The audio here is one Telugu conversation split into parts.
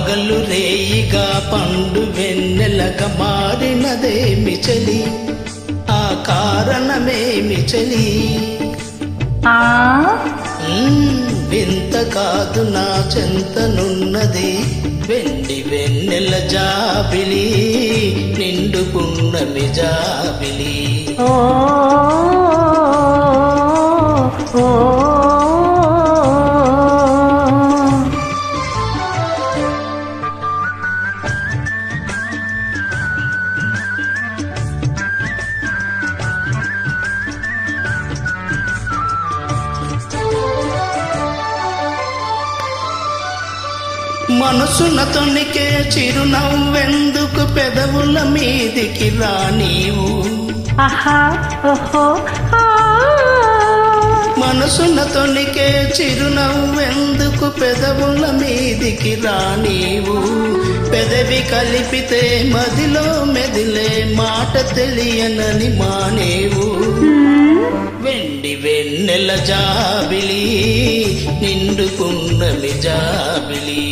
పగలు రేయిగా పండు వెన్నెలగా మారినదేమి చలి, ఆ కారణమేమి చలి. వింత కాదు నా చెంతనున్నది వెండి వెన్నెల జాబిలి, నిండు పున్నమి జాబిలి. మనసున తొణికే చిరునవ్వెందుకు పెదవుల మీదికి రా నీవు. మనసున తొణికే చిరునవ్వెందుకు పెదవుల మీదికి రా నీవు. పెదవి కలిపితే మదిలో మెదిలే మాట తెలియనని మానేవు. వెండి వెన్నెల జాబిలి, నిండు పున్నమి జాబిలి.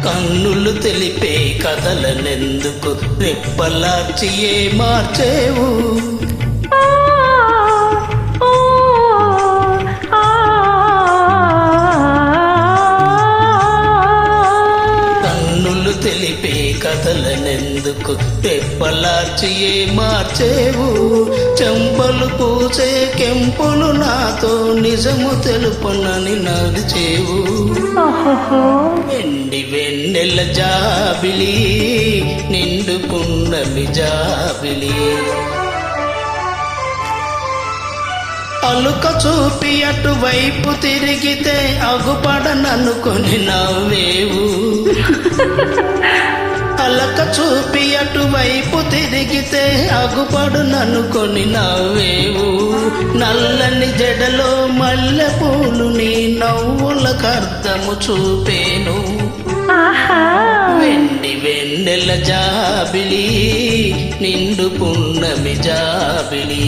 కన్నులు తెలిపే కథలనెందుకు రెప్పలార్చియే మార్చేవు. కన్నులు తెలిపే కథలనెందుకు రెప్పలార్చియే మార్చేవు. చెంపలు పూసే కెంపులు నాతో నిజము తెలుపునని నడిచేవు. వెండి వెన్నెల జాబిలి, నిండు పున్నమి జాబిలి. అలుక చూపి అటువైపు తిరిగితే అగుపడననుకొని నవ్వేవు. అలక చూపి అటువైపు తిరిగితే అగుపడుననుకొని నవ్వేవు. నల్లని జడలో మల్లె పూలు నీ నవ్వులకర్థము చూపేను. వెండి వెన్నెల జాబిలి, నిండు పున్నమి జాబిలి.